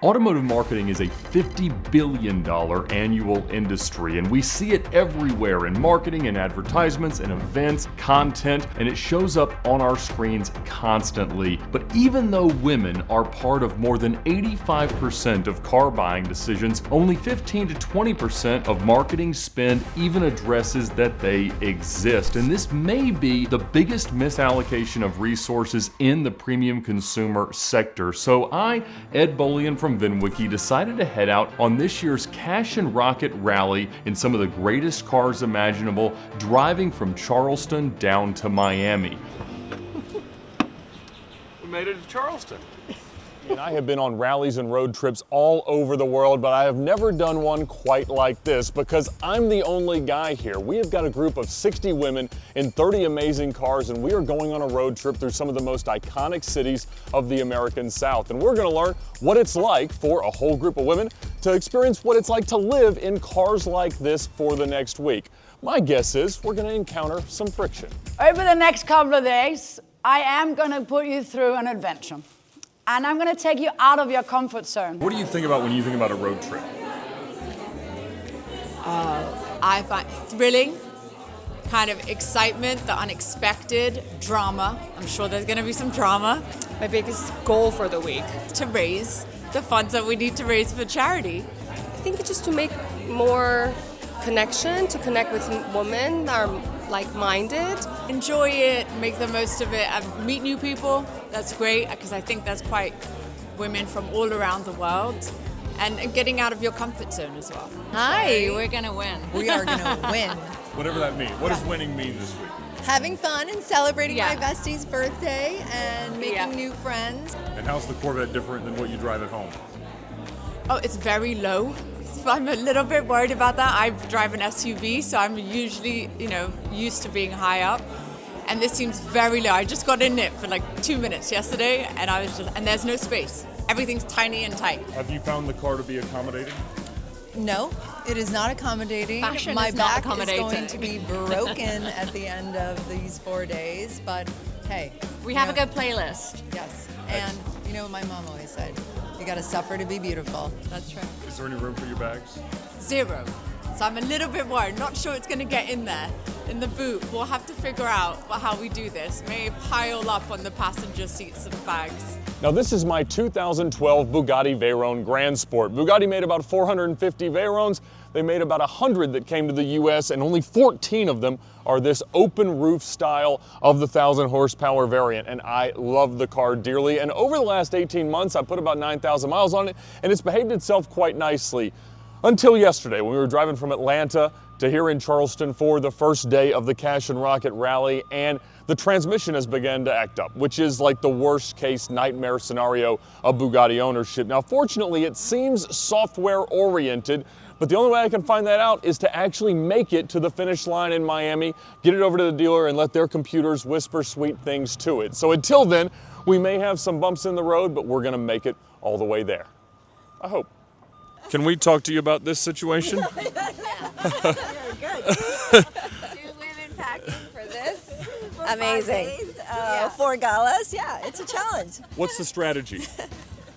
Automotive marketing is a $50 billion annual industry, and we see it everywhere in marketing and advertisements and events, content, and it shows up on our screens constantly. But even though women are part of more than 85% of car buying decisions, only 15 to 20% of marketing spend even addresses that they exist. And this may be the biggest misallocation of resources in the premium consumer sector. So I, Ed Bolian from VINwiki, decided to head out on this year's Cash and Rocket Rally in some of the greatest cars imaginable, driving from Charleston down to Miami. We made it to Charleston. And I have been on rallies and road trips all over the world, but I have never done one quite like this because I'm the only guy here. We have got a group of 60 women in 30 amazing cars, and we are going on a road trip through some of the most iconic cities of the American South. And we're going to learn what it's like for a whole group of women to experience what it's like to live in cars like this for the next week. My guess is we're going to encounter some friction. Over the next couple of days, I am going to put you through an adventure. And I'm going to take you out of your comfort zone. What do you think about when you think about a road trip? I find thrilling, kind of excitement, the unexpected, drama. I'm sure there's going to be some drama. My biggest goal for the week. To raise the funds that we need to raise for charity. I think it's just to make more connection, to connect with women that are like-minded. Enjoy it, make the most of it, and meet new people. That's great, because I think that's quite women from all around the world. And getting out of your comfort zone as well. Hi, we're gonna win. We are gonna win. Whatever that means. What does winning mean this week? Having fun and celebrating Yeah. my bestie's birthday and making new friends. And how's the Corvette different than what you drive at home? Oh, it's very low. So I'm a little bit worried about that. I drive an SUV, so I'm usually, used to being high up. And this seems very low. I just got in it for like 2 minutes yesterday, and there's no space. Everything's tiny and tight. Have you found the car to be accommodating? No, it is not accommodating. Fashion my is not back accommodating. is going to be broken at the end of these 4 days, but hey. We have a good playlist. Yes, and you know what my mom always said, you gotta suffer to be beautiful. That's right. Is there any room for your bags? 0. So I'm a little bit worried. Not sure it's going to get in there, in the boot. We'll have to figure out how we do this. May pile up on the passenger seats of bags. Now this is my 2012 Bugatti Veyron Grand Sport. Bugatti made about 450 Veyrons. They made about 100 that came to the US, and only 14 of them are this open roof style of the 1,000 horsepower variant. And I love the car dearly. And over the last 18 months, I put about 9,000 miles on it, and it's behaved itself quite nicely. Until yesterday, when we were driving from Atlanta to here in Charleston for the first day of the Cash and Rocket Rally, and the transmission has begun to act up, which is like the worst case nightmare scenario of Bugatti ownership. Now, fortunately, it seems software oriented, but the only way I can find that out is to actually make it to the finish line in Miami, get it over to the dealer, and let their computers whisper sweet things to it. So until then, we may have some bumps in the road, but we're gonna make it all the way there. I hope. Can we talk to you about this situation? Good. 2 women packing for this. Amazing. 4 galas, yeah, it's a challenge. What's the strategy?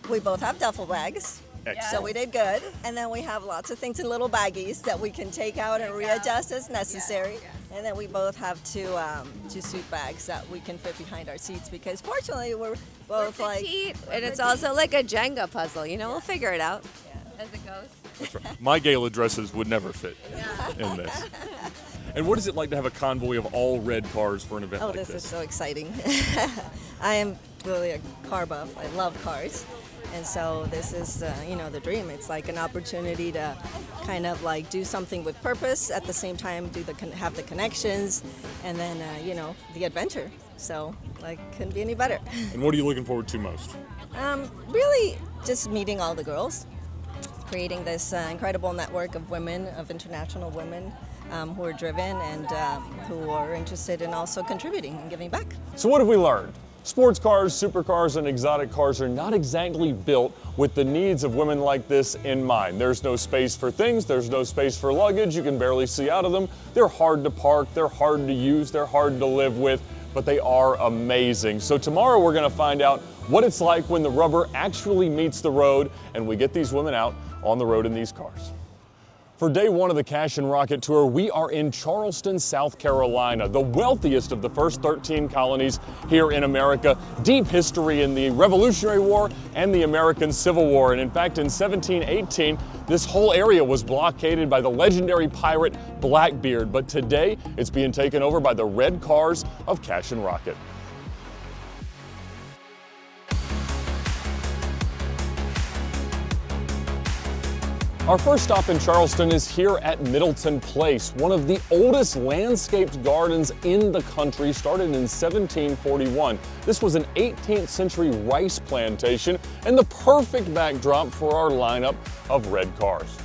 We both have duffel bags, so we did good. And then we have lots of things in little baggies that we can take out and readjust as necessary. And then we both have two suit bags that we can fit behind our seats because fortunately we're both Petite, and it's also like a Jenga puzzle. We'll figure it out as it goes. That's right. My gala dresses would never fit in this. And what is it like to have a convoy of all red cars for an event like this? This is so exciting. I am really a car buff. I love cars. And so this is, the dream. It's like an opportunity to kind of like do something with purpose, at the same time have the connections, and then, the adventure. So, couldn't be any better. And what are you looking forward to most? Really just meeting all the girls, creating this incredible network of women, of international women who are driven and who are interested in also contributing and giving back. So what have we learned? Sports cars, supercars, and exotic cars are not exactly built with the needs of women like this in mind. There's no space for things, there's no space for luggage, you can barely see out of them. They're hard to park, they're hard to use, they're hard to live with, but they are amazing. So tomorrow we're gonna find out what it's like when the rubber actually meets the road and we get these women out on the road in these cars. For day one of the Cash and Rocket Tour, we are in Charleston, South Carolina, the wealthiest of the first 13 colonies here in America. Deep history in the Revolutionary War and the American Civil War. And in fact, in 1718, this whole area was blockaded by the legendary pirate Blackbeard. But today, it's being taken over by the red cars of Cash and Rocket. Our first stop in Charleston is here at Middleton Place, one of the oldest landscaped gardens in the country, started in 1741. This was an 18th century rice plantation and the perfect backdrop for our lineup of red cars.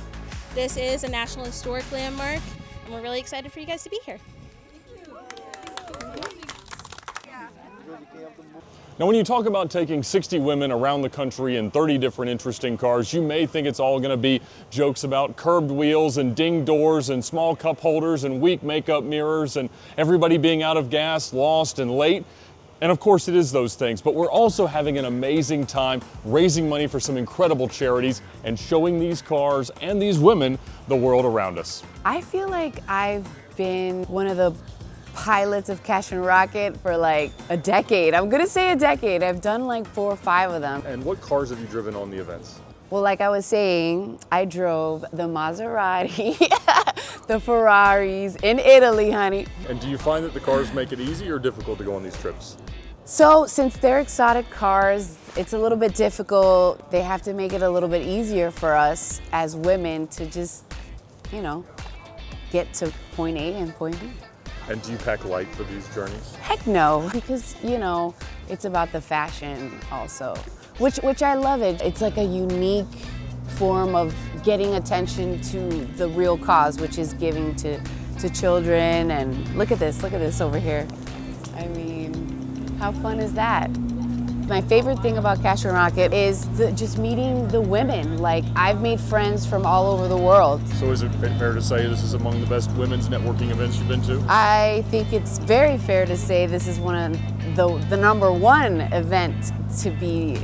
This is a National Historic Landmark, and we're really excited for you guys to be here. Now, when you talk about taking 60 women around the country in 30 different interesting cars, you may think it's all going to be jokes about curbed wheels and ding doors and small cup holders and weak makeup mirrors and everybody being out of gas, lost, and late. And of course it is those things, but we're also having an amazing time raising money for some incredible charities and showing these cars and these women the world around us. I feel like I've been one of the pilots of Cash and Rocket for like a decade. I'm gonna say a decade. I've done like 4 or 5 of them. And what cars have you driven on the events? Well, like I was saying, I drove the Maserati, the Ferraris in Italy, honey. And do you find that the cars make it easy or difficult to go on these trips? So since they're exotic cars, it's a little bit difficult. They have to make it a little bit easier for us as women to just, you know, get to point A and point B. And do you pack light for these journeys? Heck no, because, you know, it's about the fashion also, which I love it. It's like a unique form of getting attention to the real cause, which is giving to children. And look at this over here. I mean, how fun is that? My favorite thing about Cash and Rocket is just meeting the women. Like, I've made friends from all over the world. So is it fair to say this is among the best women's networking events you've been to? I think it's very fair to say this is one of the #1 event to be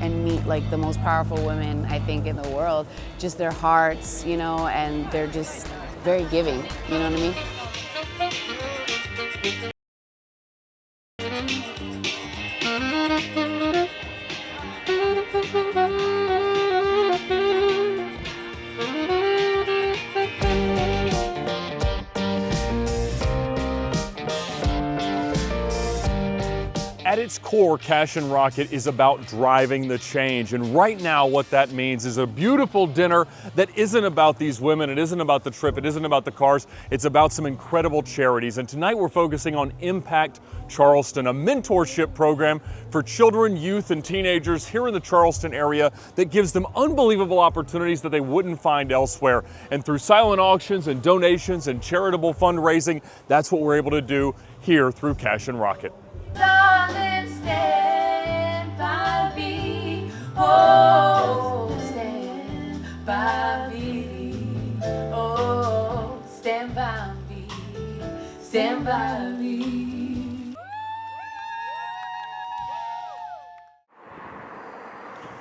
and meet like the most powerful women, I think, in the world. Just their hearts, you know, and they're just very giving, you know what I mean? At its core, Cash and Rocket is about driving the change. And right now what that means is a beautiful dinner that isn't about these women, it isn't about the trip, it isn't about the cars, it's about some incredible charities. And tonight we're focusing on Impact Charleston, a mentorship program for children, youth, and teenagers here in the Charleston area that gives them unbelievable opportunities that they wouldn't find elsewhere. And through silent auctions and donations and charitable fundraising, that's what we're able to do here through Cash and Rocket. Darling, stand by me. Oh, stand by me. Oh, stand by me. Stand by me.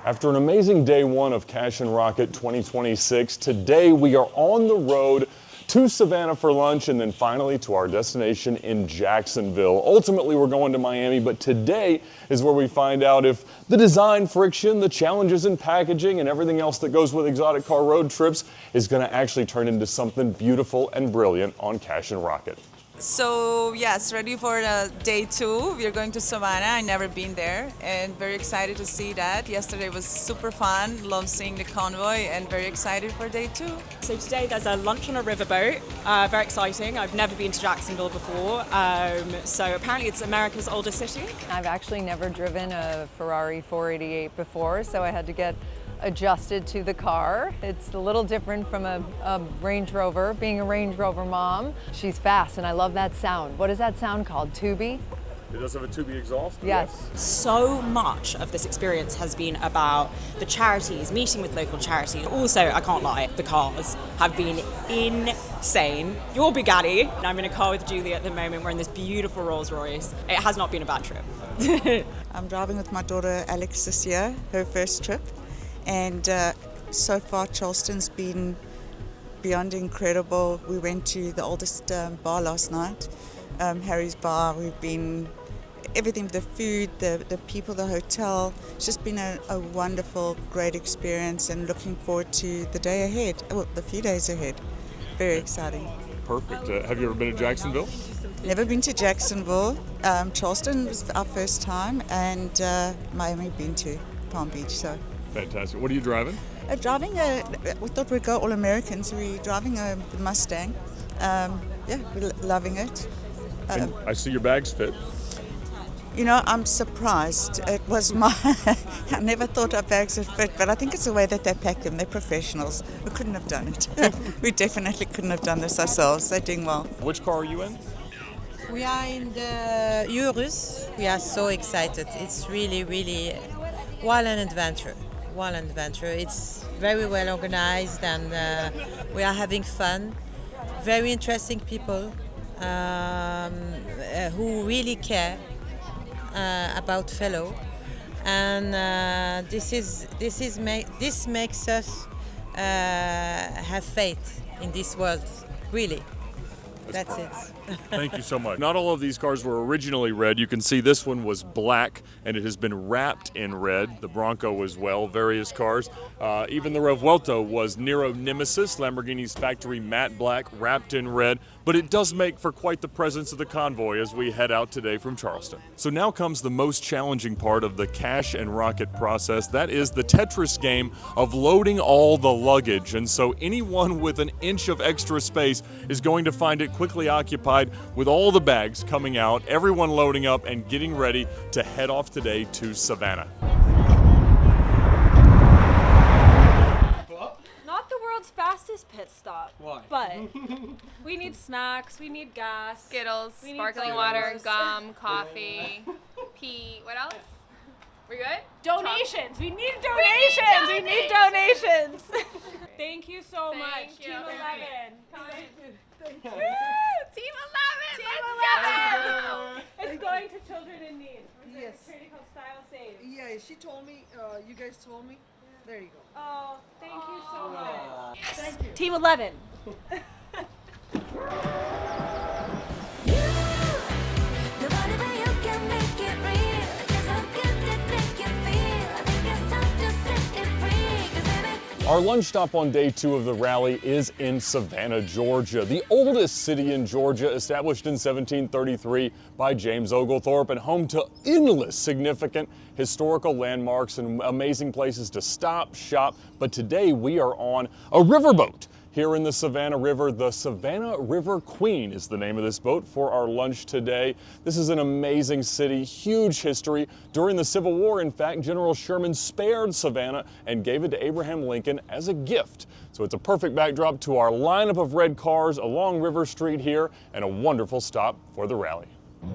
After an amazing day one of Cash and Rocket 2026, today we are on the road to Savannah for lunch and then finally to our destination in Jacksonville. Ultimately, we're going to Miami, but today is where we find out if the design friction, the challenges in packaging, and everything else that goes with exotic car road trips is going to actually turn into something beautiful and brilliant on Cash and Rocket. So yes, ready for day 2. We're going to Savannah. I've never been there and very excited to see that. Yesterday was super fun. Love seeing the convoy and very excited for day 2. So today there's a lunch on a riverboat. Very exciting. I've never been to Jacksonville before. So apparently it's America's oldest city. I've actually never driven a Ferrari 488 before, so I had to get adjusted to the car. It's a little different from a Range Rover, being a Range Rover mom. She's fast and I love that sound. What is that sound called? Tubi? It does have a tubby exhaust? Yes. So much of this experience has been about the charities, meeting with local charities. Also, I can't lie, the cars have been insane. Your Bugatti, and I'm in a car with Julie at the moment. We're in this beautiful Rolls Royce. It has not been a bad trip. I'm driving with my daughter Alex this year, her first trip. And so far, Charleston's been beyond incredible. We went to the oldest bar last night, Harry's Bar. We've been everything, the food, the people, the hotel. It's just been a wonderful, great experience, and looking forward to the day ahead, well, the few days ahead. Very exciting. Perfect. Have you ever been to Jacksonville? Never been to Jacksonville. Charleston was our first time, and Miami been to Palm Beach. So fantastic. What are you driving? We thought we'd go all Americans. We're driving a Mustang. We're loving it. And I see your bags fit. You know, I'm surprised. It was I never thought our bags would fit, but I think it's the way that they pack them. They're professionals. We couldn't have done it. We definitely couldn't have done this ourselves. They're doing well. Which car are you in? We are in the Urus. We are so excited. It's really, really an adventure. It's very well organized, and we are having fun. Very interesting people who really care about fellow, and this makes us have faith in this world. Really, that's it. Thank you so much. Not all of these cars were originally red. You can see this one was black, and it has been wrapped in red. The Bronco as well, various cars. Even the Revuelto was Nero Nemesis, Lamborghini's factory matte black, wrapped in red. But it does make for quite the presence of the convoy as we head out today from Charleston. So now comes the most challenging part of the cash and rocket process. That is the Tetris game of loading all the luggage. And so anyone with an inch of extra space is going to find it quickly occupied with all the bags coming out, everyone loading up and getting ready to head off today to Savannah. Not the world's fastest pit stop. Why? But we need snacks, we need gas, Skittles, we need sparkling water, gum, coffee, pee. What else? We good? Donations. We need donations. We need donations. Thank you so much, you. Team 11. Thank you. Woo! Team 11. Team 11. It's going to children in need. Yes. Critical style saves. Yeah, she told me. You guys told me. There you go. Oh, thank you so much. Yes. Thank you. Team 11. Our lunch stop on day 2 of the rally is in Savannah, Georgia, the oldest city in Georgia, established in 1733 by James Oglethorpe and home to endless significant historical landmarks and amazing places to stop, shop. But today we are on a riverboat here in the Savannah River. The Savannah River Queen is the name of this boat for our lunch today. This is an amazing city, huge history. During the Civil War, in fact, General Sherman spared Savannah and gave it to Abraham Lincoln as a gift. So it's a perfect backdrop to our lineup of red cars along River Street here, and a wonderful stop for the rally.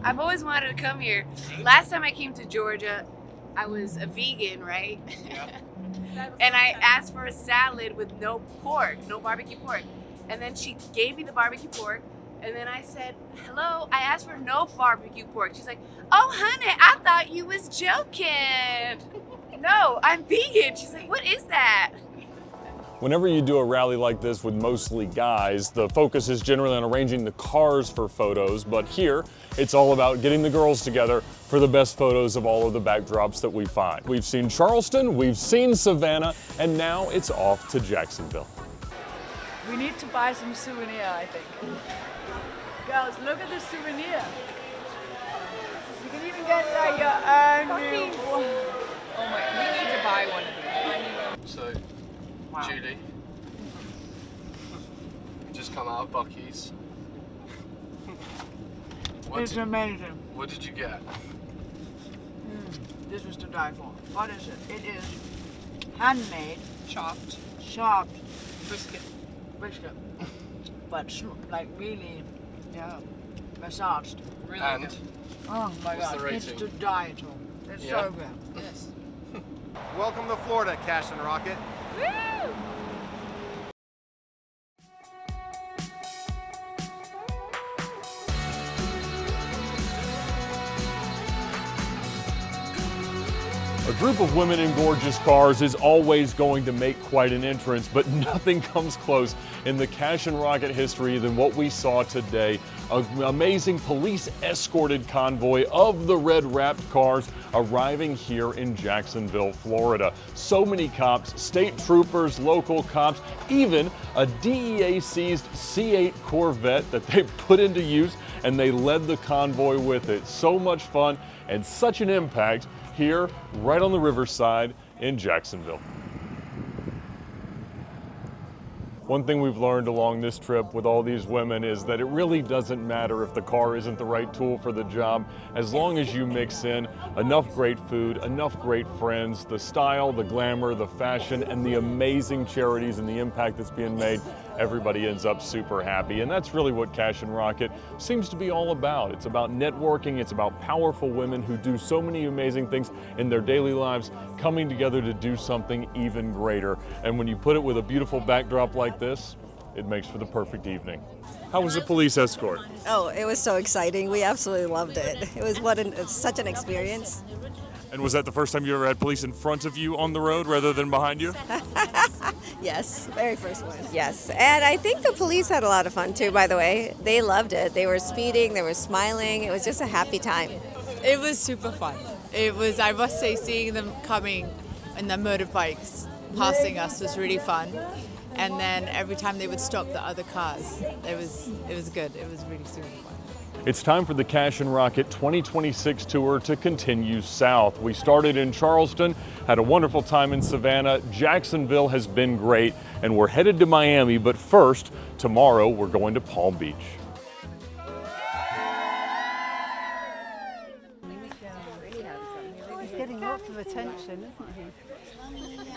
I've always wanted to come here. Last time I came to Georgia, I was a vegan, right? Yeah. And I asked for a salad with no pork, no barbecue pork. And then she gave me the barbecue pork. And then I said, hello, I asked for no barbecue pork. She's like, oh, honey, I thought you was joking. No, I'm vegan. She's like, what is that? Whenever you do a rally like this with mostly guys, the focus is generally on arranging the cars for photos, but here it's all about getting the girls together for the best photos of all of the backdrops that we find. We've seen Charleston, we've seen Savannah, and now it's off to Jacksonville. We need to buy some souvenir, I think. Girls, look at the souvenir. You can even get like your Oh my, we need to buy one of these. So, Wow. Julie, just come out of Buc-ee's. It's amazing. What did you get? This was to die for. What is it? It is handmade, chopped brisket. But like really, yeah, massaged. Really And? good. Oh my What's God, the it's rating? to die to. It's Yeah? so good. Yes. Welcome to Florida, Cash and Rocket. Woo! A group of women in gorgeous cars is always going to make quite an entrance, but nothing comes close in the Cash and Rocket history than what we saw today. An amazing police-escorted convoy of the red-wrapped cars arriving here in Jacksonville, Florida. So many cops, state troopers, local cops, even a DEA-seized C8 Corvette that they put into use, and they led the convoy with it. So much fun and such an impact here right on the riverside in Jacksonville. One thing we've learned along this trip with all these women is that it really doesn't matter if the car isn't the right tool for the job, as long as you mix in enough great food, enough great friends, the style, the glamour, the fashion, and the amazing charities and the impact that's being made. Everybody ends up super happy, and that's really what Cash and Rocket seems to be all about. It's about networking, it's about powerful women who do so many amazing things in their daily lives, coming together to do something even greater. And when you put it with a beautiful backdrop like this, it makes for the perfect evening. How was the police escort? Oh, it was so exciting. We absolutely loved it. It was such an experience. And was that the first time you ever had police in front of you on the road rather than behind you? Yes, very first one. Yes, and I think the police had a lot of fun too, by the way. They loved it. They were speeding, they were smiling. It was just a happy time. It was super fun. It was, I must say, seeing them coming in their motorbikes, passing us was really fun. And then every time they would stop the other cars, it was good. It was really super fun. It's time for the Cash and Rocket 2026 tour to continue south. We started in Charleston, had a wonderful time in Savannah. Jacksonville has been great, and we're headed to Miami, but first, tomorrow we're going to Palm Beach. He's getting lots of attention, isn't he?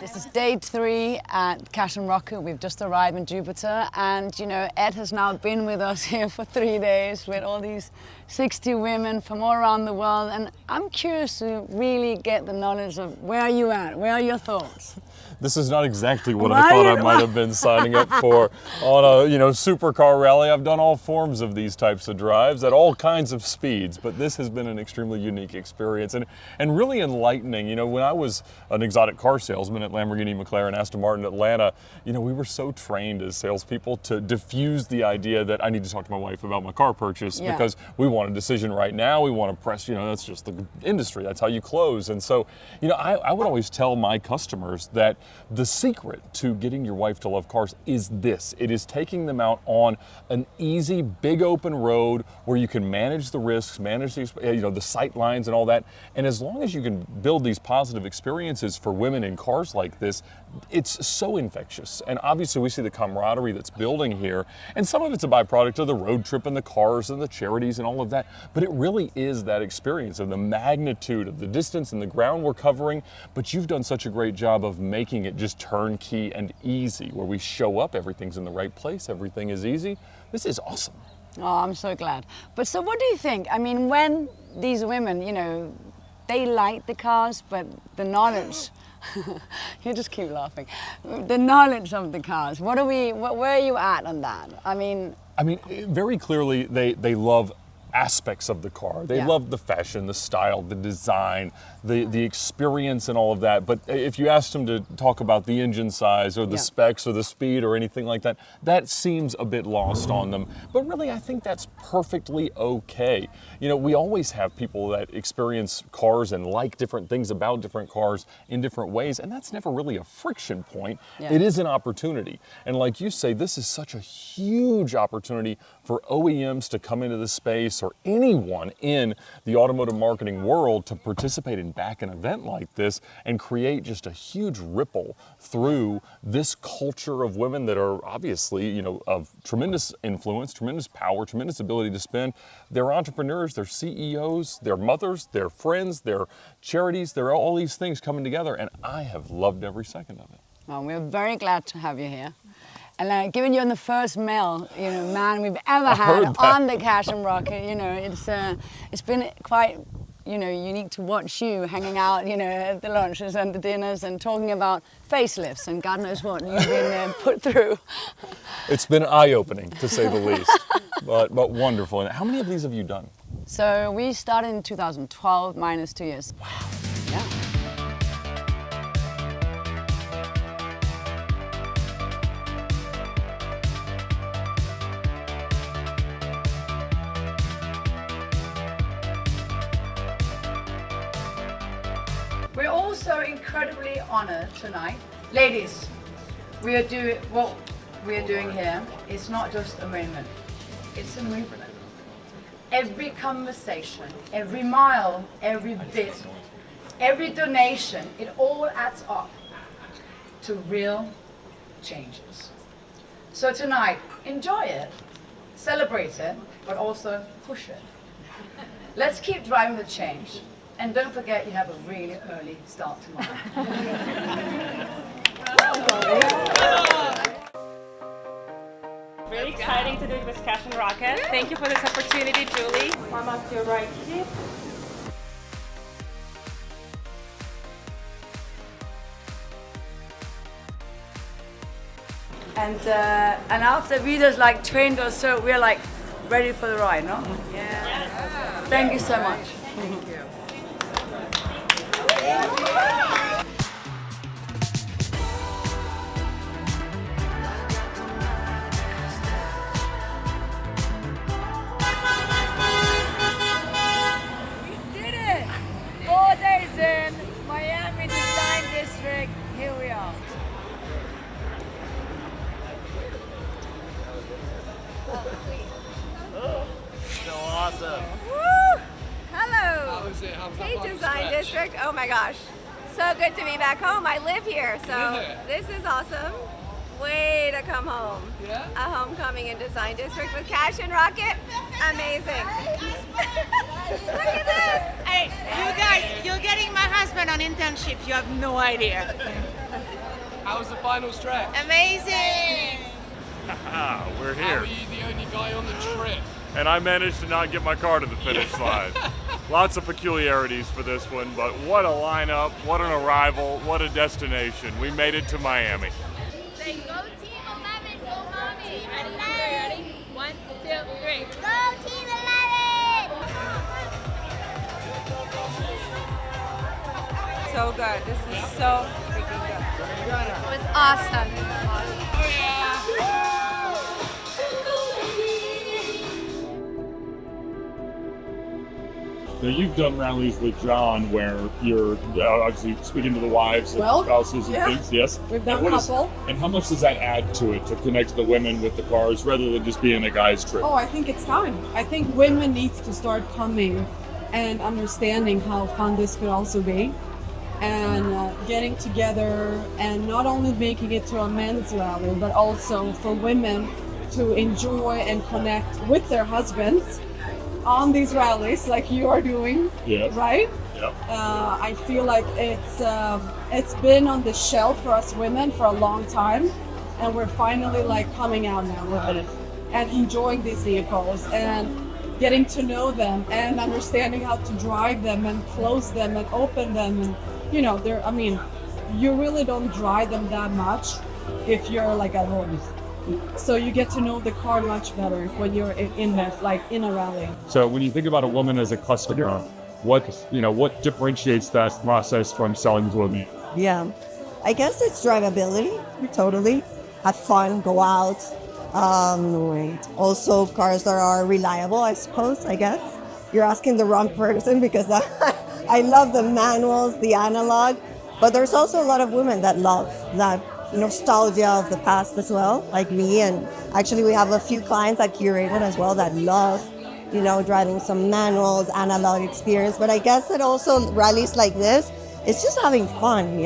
This is day 3 at Cash and Rocket. We've just arrived in Jupiter, and you know, Ed has now been with us here for 3 days with all these 60 women from all around the world, and I'm curious to really get the knowledge of where are you at? Where are your thoughts? This is not exactly what I thought I might have been signing up for on a, supercar rally. I've done all forms of these types of drives at all kinds of speeds, but this has been an extremely unique experience and really enlightening. You know, when I was an exotic car salesman at Lamborghini, McLaren, Aston Martin, Atlanta, we were so trained as salespeople to diffuse the idea that I need to talk to my wife about my car purchase because we want a decision right now. We want to press, that's just the industry. That's how you close. And so, I would always tell my customers that the secret to getting your wife to love cars is this. It is taking them out on an easy, big open road where you can manage the risks, manage the sight lines and all that. And as long as you can build these positive experiences for women in cars like this, it's so infectious. And obviously we see the camaraderie that's building here. And some of it's a byproduct of the road trip and the cars and the charities and all of that. But it really is that experience of the magnitude of the distance and the ground we're covering. But you've done such a great job of making it just turnkey and easy, where we show up, everything's in the right place, everything is easy. This is awesome. Oh, I'm so glad. But so what do you think? I mean, when these women, they like the cars, but the knowledge, you just keep laughing, the knowledge of the cars, where are you at on that? I mean, very clearly they love aspects of the car. They love the fashion, the style, the design, the experience and all of that. But if you asked them to talk about the engine size or the specs or the speed or anything like that, that seems a bit lost on them. But really, I think that's perfectly okay. We always have people that experience cars and like different things about different cars in different ways, and that's never really a friction point. It is an opportunity. And like you say, this is such a huge opportunity for OEMs to come into the space, or anyone in the automotive marketing world to participate and back an event like this and create just a huge ripple through this culture of women that are obviously, of tremendous influence, tremendous power, tremendous ability to spend. They're entrepreneurs, they're CEOs, they're mothers, they're friends, they're charities, they're all these things coming together, and I have loved every second of it. Well, we're very glad to have you here. and giving you the first male, man we've ever I heard had that. on the Cash and Rocket. It's been quite, unique to watch you hanging out, at the lunches and the dinners and talking about facelifts and God knows what you've been put through. It's been eye-opening, to say the least, but wonderful. And how many of these have you done? So we started in 2012, minus 2 years. Wow. Yeah. We're also incredibly honored tonight. Ladies, what we are doing here is not just a moment, it's a movement. Every conversation, every mile, every bit, every donation, it all adds up to real changes. So tonight, enjoy it, celebrate it, but also push it. Let's keep driving the change. And don't forget you have a really early start tomorrow. Very exciting to do it with Cash and Rocket. Thank you for this opportunity, Julie. Arm up to your right, please. And after we just trained us, so we're ready for the ride, no? Yeah. Thank you so much. Thank you. We did it! 4 days in, Miami Design District, here we are. So awesome. Woo! Hello. How was it? How was that Hey, fun Design stretch? District. Oh my gosh. So good to be back home. I live here, so Yeah. this is awesome. Way to come home. Yeah? A homecoming in Design District with Cash and Rocket. Amazing. Look at this. Hey, you guys, you're getting my husband on internship. You have no idea. How was the final stretch? Amazing. We're How here. were you the only guy on the trip? And I managed to not get my car to the finish line. Lots of peculiarities for this one, but what a lineup, what an arrival, what a destination. We made it to Miami. Say go Team 11, go mommy. Ready? 1, 2, 3. Go Team 11! So good. This is so freaking good. It was awesome. Now, you've done rallies with John where you're obviously speaking to the wives and Well, spouses and yeah. things, yes? We've done And what is- couple. and how much does that add to it to connect the women with the cars rather than just being a guy's trip? Oh, I think it's time. I think women needs to start coming and understanding how fun this could also be, and getting together and not only making it to a men's rally, but also for women to enjoy and connect with their husbands on these rallies like you are doing, Yes. right? Yep. I feel like it's been on the shelf for us women for a long time, and we're finally coming out now with it and enjoying these vehicles and getting to know them and understanding how to drive them and close them and open them, and you really don't drive them that much if you're at home. So you get to know the car much better when you're in a rally. So when you think about a woman as a customer, what differentiates that process from selling to a man? Yeah, I guess it's drivability, totally. Have fun, go out. Also, cars that are reliable, I suppose, I guess. You're asking the wrong person because I love the manuals, the analog, but there's also a lot of women that love that nostalgia of the past as well, like me. And actually, we have a few clients at Curated as well that love driving some manuals, analog experience. But I guess that also rallies like this, it's just having fun,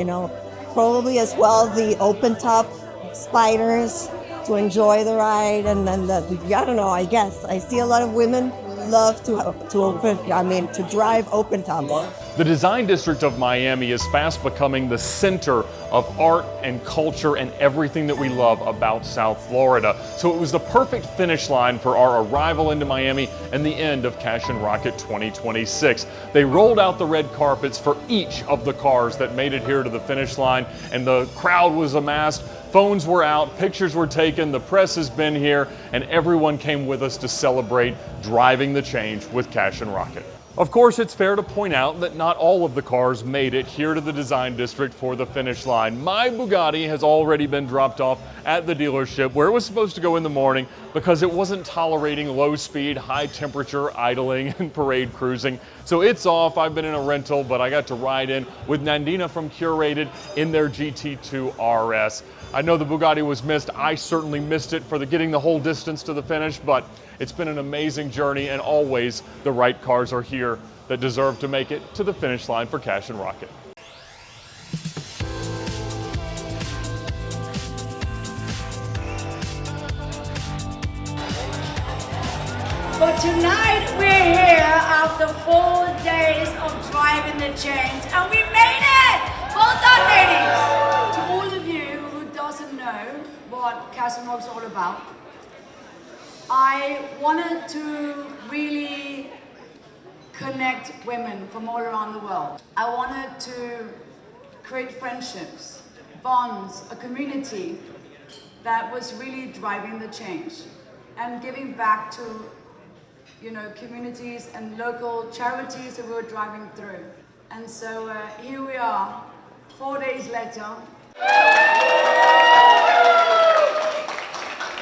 Probably as well the open top spiders to enjoy the ride, and then I don't know. I guess I see a lot of women love to drive open tops. The design district of Miami is fast becoming the center of art and culture and everything that we love about South Florida. So it was the perfect finish line for our arrival into Miami and the end of Cash and Rocket 2026. They rolled out the red carpets for each of the cars that made it here to the finish line, and the crowd was amassed. Phones were out, pictures were taken, the press has been here, and everyone came with us to celebrate driving the change with Cash and Rocket. Of course, it's fair to point out that not all of the cars made it here to the design district for the finish line. My Bugatti has already been dropped off at the dealership where it was supposed to go in the morning because it wasn't tolerating low speed, high temperature idling and parade cruising. So it's off. I've been in a rental, but I got to ride in with Nandina from Curated in their GT2 RS. I know the Bugatti was missed. I certainly missed it for getting the whole distance to the finish, but it's been an amazing journey, and always the right cars are here that deserve to make it to the finish line for Cash and Rocket. But tonight we're here after 4 days of driving the change, and we made it! Well done, ladies! To all of you who doesn't know what Cash and Rock's all about, I wanted to really connect women from all around the world. I wanted to create friendships, bonds, a community that was really driving the change and giving back to, you know, communities and local charities that we were driving through. And so here we are, 4 days later.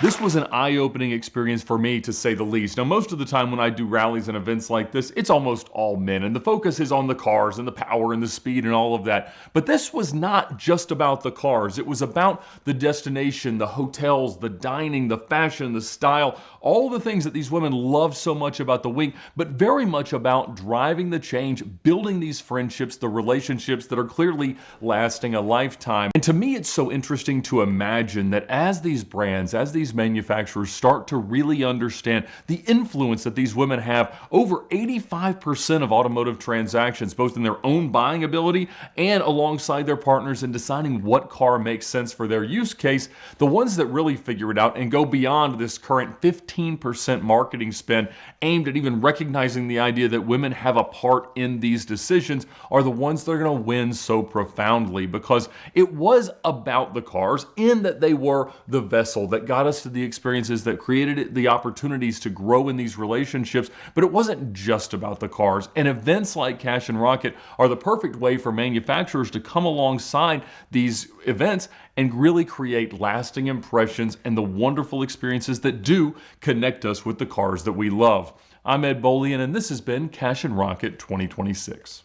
This was an eye-opening experience for me, to say the least. Now, most of the time when I do rallies and events like this, it's almost all men, and the focus is on the cars and the power and the speed and all of that. But this was not just about the cars. It was about the destination, the hotels, the dining, the fashion, the style, all the things that these women love so much about the week, but very much about driving the change, building these friendships, the relationships that are clearly lasting a lifetime. And to me, it's so interesting to imagine that as these brands, as these manufacturers start to really understand the influence that these women have over 85% of automotive transactions, both in their own buying ability and alongside their partners in deciding what car makes sense for their use case, the ones that really figure it out and go beyond this current 15% marketing spend aimed at even recognizing the idea that women have a part in these decisions are the ones that are going to win so profoundly, because it was about the cars in that they were the vessel that got us to the experiences that created the opportunities to grow in these relationships, but it wasn't just about the cars. And events like Cash and Rocket are the perfect way for manufacturers to come alongside these events and really create lasting impressions and the wonderful experiences that do connect us with the cars that we love. I'm Ed Bolian, and this has been Cash and Rocket 2026.